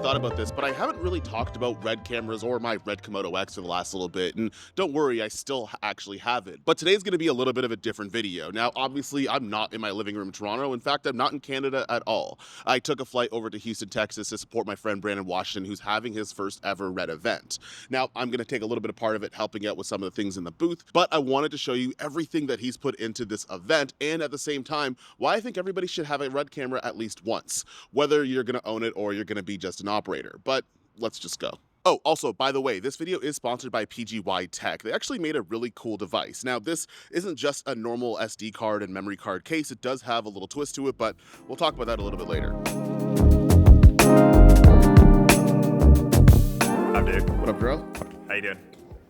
thought about this, but I haven't really talked about Red cameras or my Red Komodo X for the last little bit, and don't worry, I still actually have it. But today's gonna be a little bit of a different video. Now, obviously, I'm not in my living room in Toronto. In fact, I'm not in Canada at all. I took a flight over to Houston, Texas to support my friend Brandon Washington, who's having his first ever Red event. Now, I'm gonna take a little bit of part of it, helping out with some of the things in the booth, but I wanted to show you everything that he's put into this event, and at the same time, why I think everybody should have a Red camera at least once, whether you're gonna own it or you're gonna be just an operator. But let's just go. Oh, also, by the way, this video is sponsored by PGYTECH. They actually made a really cool device. Now, this isn't just a normal SD card and memory card case. It does have a little twist to it, but we'll talk about that a little bit later. What up, dude? What up, girl? How you doing?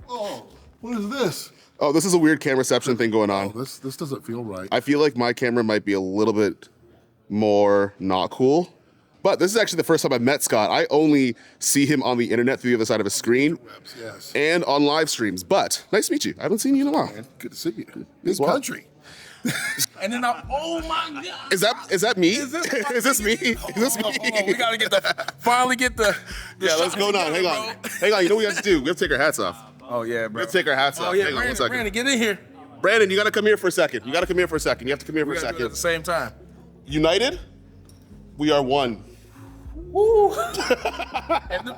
Oh, what is this? Oh, this is a weird camera reception thing going on. Oh, this doesn't feel right. I feel like my camera might be a little bit more not cool. But this is actually the first time I've met Scott. I only see him on the internet through the other side of a screen Yes. and on live streams. But nice to meet you. I haven't seen you in a while. Man, good to see you. as Big well. country. And then oh my God. Is that me? Is this Is this me? Is this me? Hold on, we gotta finally get the Yeah, let's go now. Hang on. Hang on. You know what we have to do? We have to take our hats off. Oh yeah, We bro. have to take our hats off. Oh yeah, Hang on one Brandon, second. Brandon, get in here. Brandon, you gotta come here for a second. You have to come here for a second. We gotta do it at the same time. United, we are one. Woo! And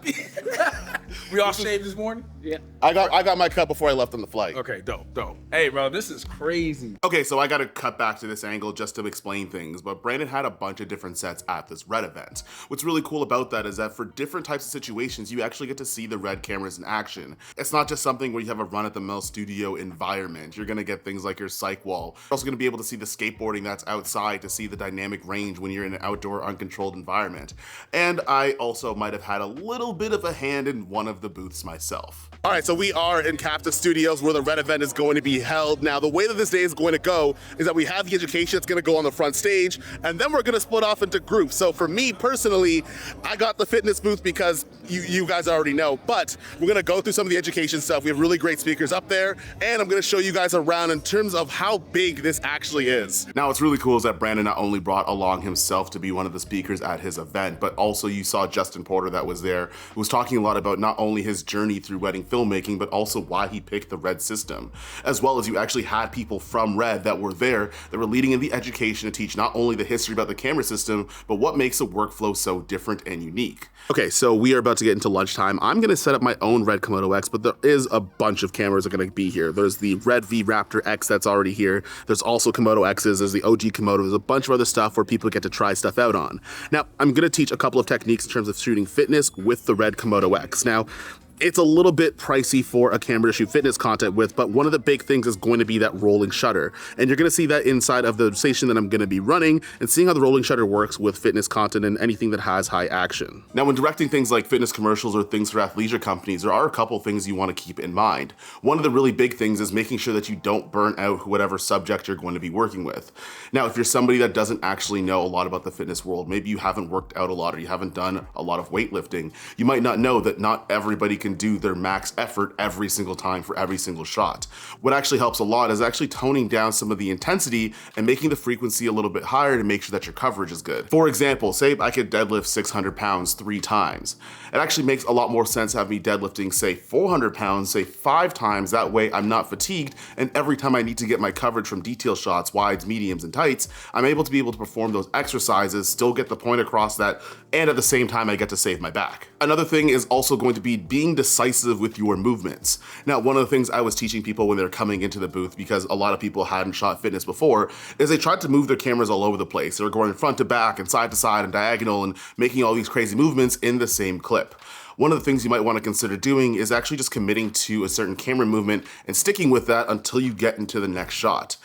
we all shaved this morning? Yeah. I got my cut before I left on the flight. Okay, dope. Hey, bro, this is crazy. Okay, so I gotta cut back to this angle just to explain things, but Brandon had a bunch of different sets at this Red event. What's really cool about that is that for different types of situations, you actually get to see the Red cameras in action. It's not just something where you have a run-at-the-mill studio environment. You're gonna get things like your psych wall. You're also gonna be able to see the skateboarding that's outside, to see the dynamic range when you're in an outdoor, uncontrolled environment. And I also might have had a little bit of a hand in one of the booths myself. All right, so we are in Captive Studios where the Red event is going to be held. Now, the way that this day is going to go is that we have the education that's going to go on the front stage, and then we're going to split off into groups. So for me personally, I got the fitness booth because you guys already know, but we're going to go through some of the education stuff. We have really great speakers up there, and I'm going to show you guys around in terms of how big this actually is. Now, what's really cool is that Brandon not only brought along himself to be one of the speakers at his event, but also you saw Justin Porter that was there, who was talking a lot about not only his journey through wedding filmmaking, but also why he picked the Red system, as well as you actually had people from Red that were there that were leading in the education to teach not only the history about the camera system, but what makes the workflow so different and unique. Okay, so we are about to get into lunchtime. I'm gonna set up my own Red Komodo X, but there is a bunch of cameras that are gonna be here. There's the Red V Raptor X that's already here. There's also Komodo X's, there's the OG Komodo, there's a bunch of other stuff where people get to try stuff out on. Now, I'm gonna teach a couple of techniques in terms of shooting fitness with the Red Komodo X. Now, it's a little bit pricey for a camera to shoot fitness content with, but one of the big things is going to be that rolling shutter. And you're gonna see that inside of the station that I'm gonna be running and seeing how the rolling shutter works with fitness content and anything that has high action. Now, when directing things like fitness commercials or things for athleisure companies, there are a couple things you wanna keep in mind. One of the really big things is making sure that you don't burn out whatever subject you're going to be working with. Now, if you're somebody that doesn't actually know a lot about the fitness world, maybe you haven't worked out a lot or you haven't done a lot of weightlifting, you might not know that not everybody can do their max effort every single time for every single shot. What actually helps a lot is actually toning down some of the intensity and making the frequency a little bit higher to make sure that your coverage is good. For example, say I could deadlift 600 pounds 3 times. It actually makes a lot more sense to have me deadlifting, say 400 pounds, say 5 times. That way I'm not fatigued, and every time I need to get my coverage from detail shots, wides, mediums, and tights, I'm able to perform those exercises, still get the point across that, and at the same time I get to save my back. Another thing is also going to be being decisive with your movements. Now, one of the things I was teaching people when they're coming into the booth, because a lot of people hadn't shot fitness before, is they tried to move their cameras all over the place. They were going front to back and side to side and diagonal and making all these crazy movements in the same clip. One of the things you might want to consider doing is actually just committing to a certain camera movement and sticking with that until you get into the next shot.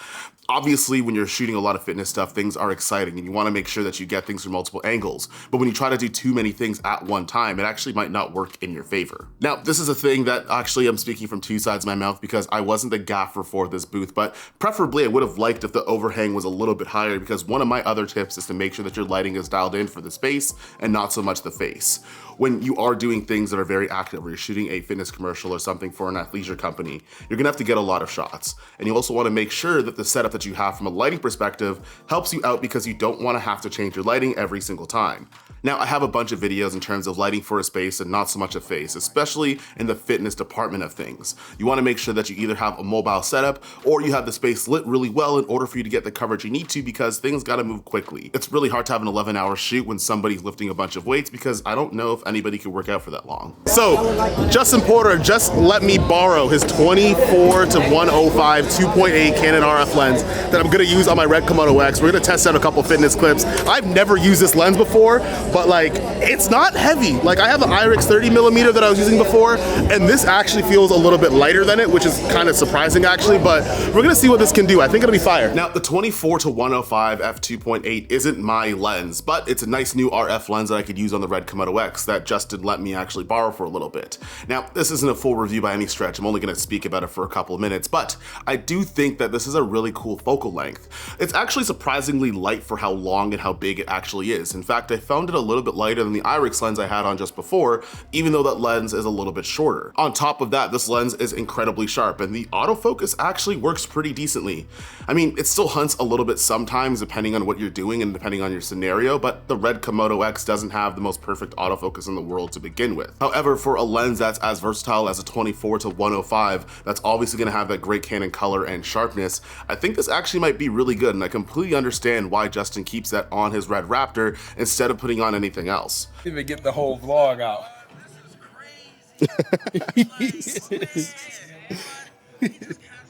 Obviously, when you're shooting a lot of fitness stuff, things are exciting and you want to make sure that you get things from multiple angles. But when you try to do too many things at one time, it actually might not work in your favor. Now, this is a thing that actually I'm speaking from two sides of my mouth because I wasn't the gaffer for this booth, but preferably I would have liked if the overhang was a little bit higher, because one of my other tips is to make sure that your lighting is dialed in for the space and not so much the face. When you are doing things that are very active, where you're shooting a fitness commercial or something for an athleisure company, you're gonna have to get a lot of shots. And you also wanna make sure that the setup that that you have from a lighting perspective helps you out because you don't want to have to change your lighting every single time. Now, I have a bunch of videos in terms of lighting for a space and not so much a face, especially in the fitness department of things. You want to make sure that you either have a mobile setup or you have the space lit really well in order for you to get the coverage you need to, because things got to move quickly. It's really hard to have an 11-hour shoot when somebody's lifting a bunch of weights, because I don't know if anybody could work out for that long. So Justin Porter just let me borrow his 24 to 105 2.8 Canon RF lens that I'm gonna use on my Red Komodo X. We're gonna test out a couple fitness clips. I've never used this lens before, but like, it's not heavy. Like, I have an IRIX 30mm that I was using before, and this actually feels a little bit lighter than it, which is kind of surprising actually, but we're gonna see what this can do. I think it'll be fire. Now, the 24 to 105 f2.8 isn't my lens, but it's a nice new RF lens that I could use on the Red Komodo X that Justin let me actually borrow for a little bit. Now, this isn't a full review by any stretch. I'm only gonna speak about it for a couple of minutes, but I do think that this is a really cool focal length. It's actually surprisingly light for how long and how big it actually is. In fact, I found it a little bit lighter than the IRIX lens I had on just before, even though that lens is a little bit shorter. On top of that, this lens is incredibly sharp, and the autofocus actually works pretty decently. I mean, it still hunts a little bit sometimes depending on what you're doing and depending on your scenario, but the Red Komodo X doesn't have the most perfect autofocus in the world to begin with. However, for a lens that's as versatile as a 24 to 105, that's obviously gonna have that great Canon color and sharpness, I think this actually might be really good, and I completely understand why Justin keeps that on his Red Raptor instead of putting on anything else. Even get the whole vlog out.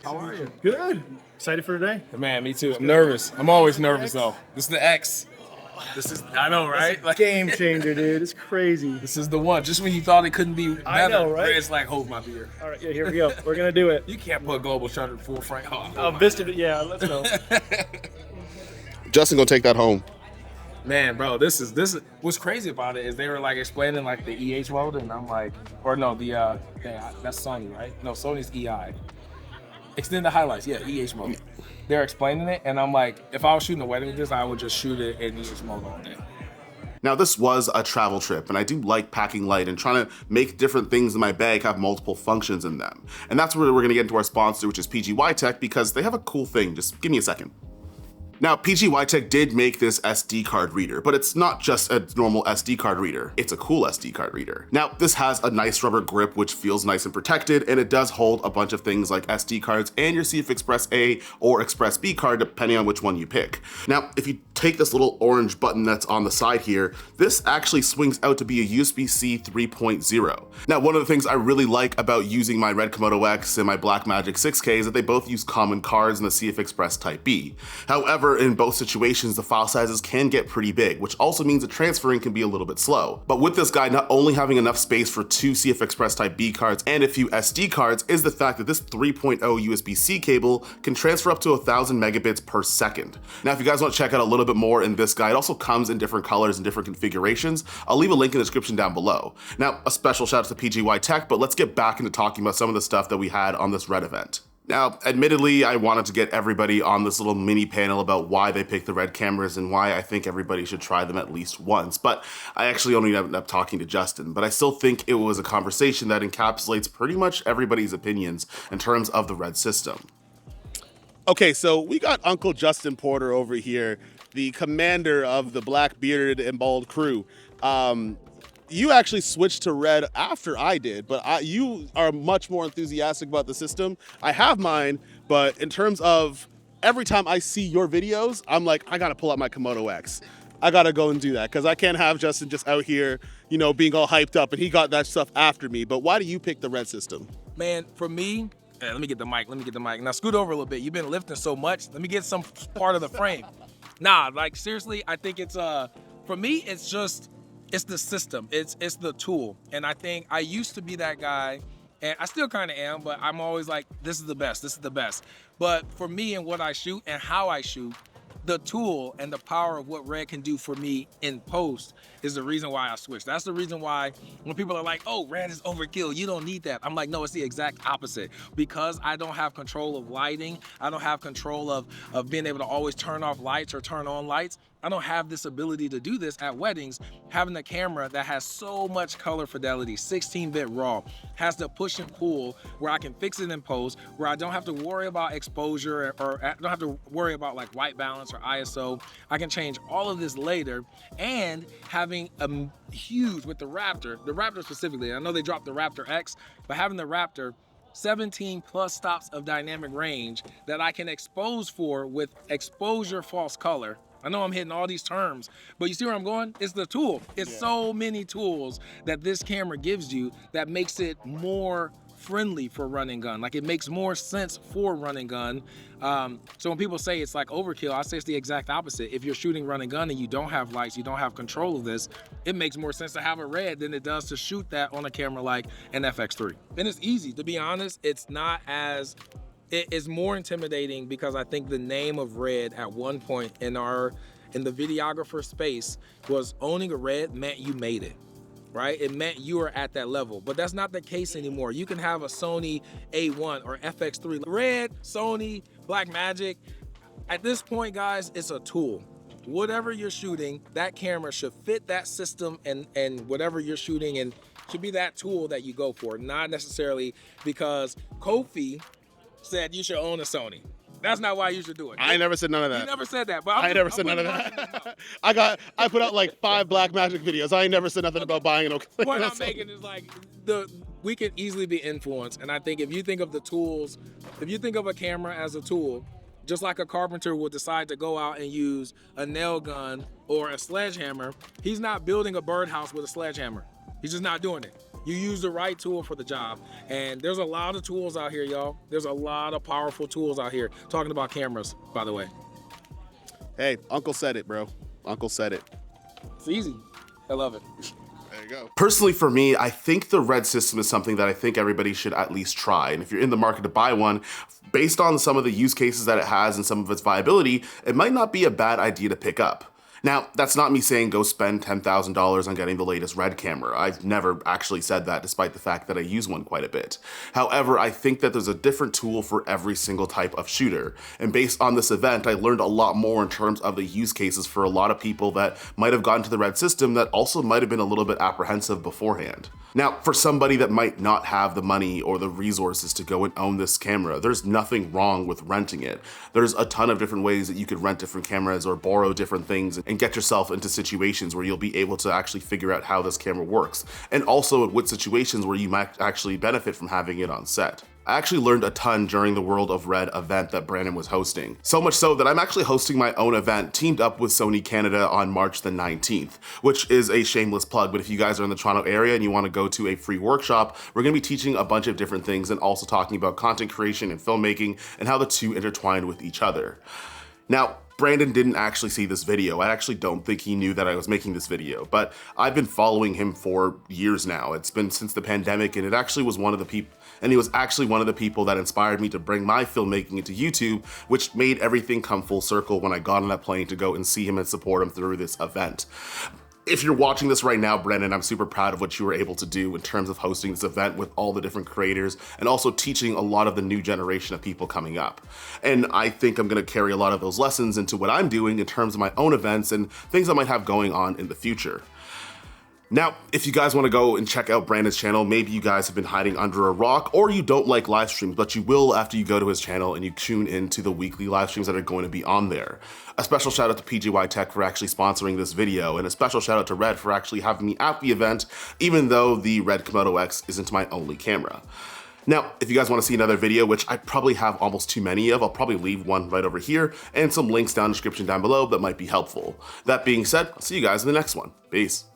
How are you? Good. Excited for today? Man, me too. I'm nervous. I'm always nervous though. This is the X. This is, I know, right? Like, Game changer, dude. It's crazy. this is the one. Just when you thought it couldn't be better, I know, right? it's like, hold my beer. All right, yeah, here we go. We're gonna do it. You can't put global shutter full frame. Oh, Vista, yeah, let's go. Justin gonna take that home. Man, bro, this is what's crazy about it is they were like explaining like the EH mode, and I'm like, or no, that's Sony, right? No, Sony's EI. Extend the highlights, yeah, EH mode. They're explaining it, and I'm like, if I was shooting a wedding with this, I would just shoot it in EH mode all day. Now, this was a travel trip, and I do like packing light and trying to make different things in my bag have multiple functions in them. And that's where we're gonna get into our sponsor, which is PGYTECH, because they have a cool thing. Just give me a second. Now, PGYTECH did make this SD card reader, but it's not just a normal SD card reader. It's a cool SD card reader. Now, this has a nice rubber grip, which feels nice and protected, and it does hold a bunch of things like SD cards and your CF Express A or Express B card, depending on which one you pick. Now, if you take this little orange button that's on the side here, this actually swings out to be a USB-C 3.0. Now, one of the things I really like about using my Red Komodo X and my Blackmagic 6K is that they both use common cards in the CF Express Type B. However, in both situations, the file sizes can get pretty big, which also means that transferring can be a little bit slow. But with this guy not only having enough space for 2 CF Express Type B cards and a few SD cards is the fact that this 3.0 USB-C cable can transfer up to 1,000 megabits per second. Now, if you guys want to check out a little bit more in this guide, it also comes in different colors and different configurations. I'll leave a link in the description down below. Now, a special shout out to PGYTECH, but let's get back into talking about some of the stuff that we had on this Red event. Now, admittedly, I wanted to get everybody on this little mini panel about why they picked the Red cameras and why I think everybody should try them at least once, but I actually only ended up talking to Justin, but I still think it was a conversation that encapsulates pretty much everybody's opinions in terms of the Red system. Okay, so we got Uncle Justin Porter over here, the commander of the black bearded and bald crew. You actually switched to Red after I did, but you are much more enthusiastic about the system. I have mine, but in terms of every time I see your videos, I'm like, I gotta pull out my Komodo X. I gotta go and do that, because I can't have Justin just out here, you know, being all hyped up, and he got that stuff after me. But why do you pick the Red system? Man, for me, let me get the mic, Now scoot over a little bit. You've been lifting so much. Let me get some part of the frame. Nah, like seriously, I think it's, for me, it's the system, it's the tool. And I think I used to be that guy, and I still kind of am, but I'm always like, this is the best. But for me and what I shoot and how I shoot, the tool and the power of what Red can do for me in post is the reason why I switched. That's the reason why when people are like, oh, Red is overkill, you don't need that. I'm like, no, it's the exact opposite. Because I don't have control of lighting, I don't have control of being able to always turn off lights or turn on lights, I don't have this ability to do this at weddings. Having a camera that has so much color fidelity, 16-bit RAW, has the push and pull where I can fix it in post, where I don't have to worry about exposure or I don't have to worry about like white balance or ISO. I can change all of this later, and having a huge, with the Raptor specifically, I know they dropped the Raptor X, but having the Raptor, 17 plus stops of dynamic range that I can expose for with exposure false color. I know I'm hitting all these terms, but you see where I'm going? It's the tool. It's so many tools that this camera gives you that makes it more friendly for run and gun. Like, it makes more sense for run and gun. So when people say it's like overkill, I say it's the exact opposite. If you're shooting run and gun and you don't have lights, you don't have control of this, it makes more sense to have a red than it does to shoot that on a camera like an FX3. And it's easy, to be honest. It's not as, it is more intimidating because I think the name of red at one point in the videographer space was owning a red meant you made it. Right? It meant you were at that level, but that's not the case anymore. You can have a Sony A1 or FX3, Red, Sony, Blackmagic. At this point, guys, it's a tool. Whatever you're shooting, that camera should fit that system and whatever you're shooting, and should be that tool that you go for, not necessarily because Kofi said you should own a Sony. That's not why you should do it. I never said none of that. You never said that, but I never said none of that. I put out like 5 Blackmagic videos. I ain't never said nothing about buying an Oakley. The point I'm making is like, we can easily be influenced, and I think if you think of the tools, if you think of a camera as a tool, just like a carpenter will decide to go out and use a nail gun or a sledgehammer, he's not building a birdhouse with a sledgehammer. He's just not doing it. You use the right tool for the job. And there's a lot of tools out here, y'all. There's a lot of powerful tools out here. Talking about cameras, by the way. Hey, Uncle said it, bro. Uncle said it. It's easy. I love it. There you go. Personally, for me, I think the red system is something that I think everybody should at least try. And if you're in the market to buy one, based on some of the use cases that it has and some of its viability, it might not be a bad idea to pick up. Now, that's not me saying go spend $10,000 on getting the latest red camera. I've never actually said that, despite the fact that I use one quite a bit. However, I think that there's a different tool for every single type of shooter. And based on this event, I learned a lot more in terms of the use cases for a lot of people that might have gotten to the red system that also might have been a little bit apprehensive beforehand. Now, for somebody that might not have the money or the resources to go and own this camera, there's nothing wrong with renting it. There's a ton of different ways that you could rent different cameras or borrow different things and get yourself into situations where you'll be able to actually figure out how this camera works, and also with situations where you might actually benefit from having it on set. I actually learned a ton during the World of Red event that Brandon was hosting. So much so that I'm actually hosting my own event teamed up with Sony Canada on March the 19th, which is a shameless plug, but if you guys are in the Toronto area and you want to go to a free workshop, we're going to be teaching a bunch of different things and also talking about content creation and filmmaking and how the two intertwine with each other. Now, Brandon didn't actually see this video. I actually don't think he knew that I was making this video, but I've been following him for years now. It's been since the pandemic, and it actually was one of the people, and he was actually one of the people that inspired me to bring my filmmaking into YouTube, which made everything come full circle when I got on that plane to go and see him and support him through this event. If you're watching this right now, Brandon, I'm super proud of what you were able to do in terms of hosting this event with all the different creators and also teaching a lot of the new generation of people coming up. And I think I'm gonna carry a lot of those lessons into what I'm doing in terms of my own events and things I might have going on in the future. Now, if you guys want to go and check out Brandon's channel, maybe you guys have been hiding under a rock or you don't like live streams, but you will after you go to his channel and you tune into the weekly live streams that are going to be on there. A special shout out to PGYTECH for actually sponsoring this video, and a special shout out to Red for actually having me at the event, even though the Red Komodo X isn't my only camera. Now, if you guys want to see another video, which I probably have almost too many of, I'll probably leave one right over here and some links down in the description down below that might be helpful. That being said, I'll see you guys in the next one. Peace.